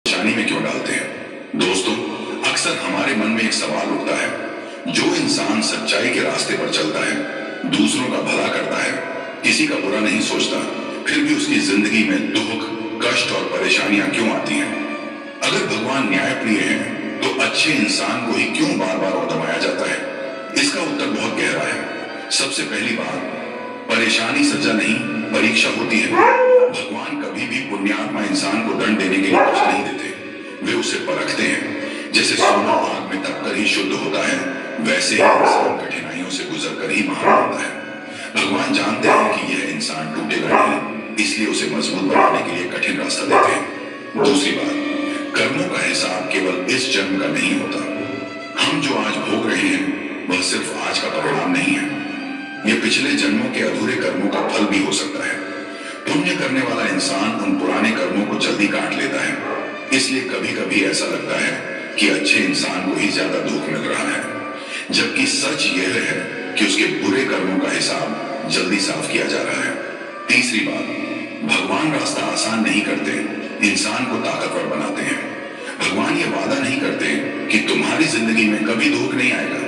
परेशानी में क्यों डालते हैं। दोस्तों, अक्सर हमारे मन में एक सवाल उठता है, जो इंसान सच्चाई के रास्ते पर चलता है, दूसरों का भला करता है, किसी का बुरा नहीं सोचता, फिर भी उसकी जिंदगी में दुख, कष्ट और परेशानियां क्यों आती हैं। अगर भगवान न्यायप्रिय हैं, तो अच्छे इंसान को ही क्यों बार बार और दबाया जाता है। इसका उत्तर बहुत गहरा है। सबसे पहली बात, परेशानी सजा नहीं, परीक्षा होती है। भगवान कभी भी पुण्यात्मा इंसान को दंड देने के लिए कुछ नहीं देते, वे उसे परखते हैं। जैसे सोना आग में तपकर ही शुद्ध होता है, वैसे ही इंसान कठिनाइयों से गुजरकर ही महान होता है। भगवान जानते हैं कि यह इंसान टूटेगा नहीं, इसलिए उसे मजबूत बनाने के लिए कठिन रास्ता देते हैं। दूसरी बात, कर्मों का हिसाब केवल इस जन्म का नहीं होता। हम जो आज भोग रहे हैं, वह सिर्फ आज का परिणाम नहीं है, यह पिछले जन्मों के अधूरे कर्मों का फल भी हो सकता है। पुण्य करने वाला इंसान उन पुराने कर्मों को जल्दी काट लेता है, इसलिए कभी कभी ऐसा लगता है कि अच्छे इंसान को ही ज्यादा दुख मिल रहा है, जबकि सच यह है कि उसके बुरे कर्मों का हिसाब जल्दी साफ किया जा रहा है। तीसरी बात, भगवान रास्ता आसान नहीं करते, इंसान को ताकतवर बनाते हैं। भगवान ये वादा नहीं करते कि तुम्हारी जिंदगी में कभी दुख नहीं आएगा,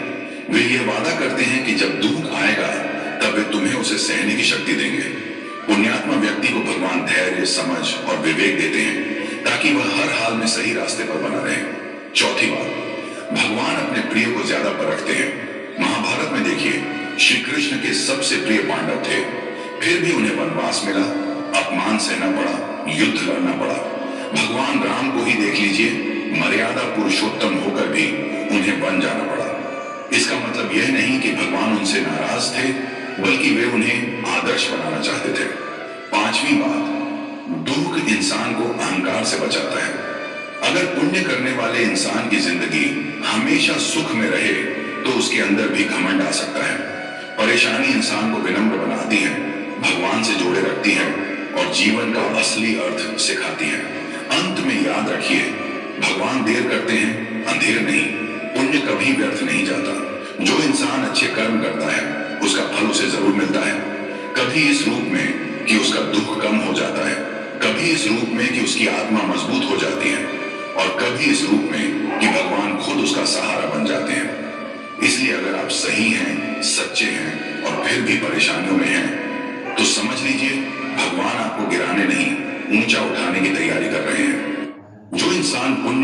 वे ये वादा करते हैं कि जब दुख आएगा तब वे तुम्हें उसे सहने की शक्ति देंगे। पुण्यात्मा व्यक्ति को भगवान धैर्य, समझ और विवेक देते हैं, ताकि वह हर हाल में सही रास्ते पर बना रहे। चौथी बात, भगवान अपने प्रिय को ज्यादा परखते हैं। महाभारत में देखिए, श्री कृष्ण के सबसे प्रिय पांडव थे, फिर भी उन्हें वनवास मिला, अपमान सहना पड़ा, युद्ध लड़ना पड़ा। भगवान राम को ही देख लीजिए, मर्यादा पुरुषोत्तम होकर भी उन्हें वन जाना पड़ा। इसका मतलब यह नहीं कि भगवान उनसे नाराज थे, बल्कि वे उन्हें आदर्श बनाना चाहते थे। पांचवी बात, दुख इंसान को अहंकार से बचाता है। अगर पुण्य करने वाले इंसान की जिंदगी हमेशा सुख में रहे, तो उसके अंदर भी घमंड आ सकता है। परेशानी इंसान को विनम्र बनाती है, भगवान से जोड़े रखती है और जीवन का असली अर्थ सिखाती है। अंत में याद रखिए, भगवान देर करते हैं, अंधेर नहीं। पुण्य कभी व्यर्थ नहीं जाता। जो इंसान अच्छे कर्म करता है, उसका फल उसे जरूर मिलता है। कभी इस रूप में कि उसका दुख कम हो जाता है, कभी इस रूप में कि उसकी आत्मा मजबूत हो जाती है, और कभी इस रूप में कि भगवान खुद उसका सहारा बन जाते हैं। इसलिए अगर आप सही हैं, सच्चे हैं और फिर भी परेशानियों में हैं, तो समझ लीजिए भगवान आपको गिराने नहीं, ऊंचा उठाने की तैयारी कर रहे हैं। जो इंसान पुण्य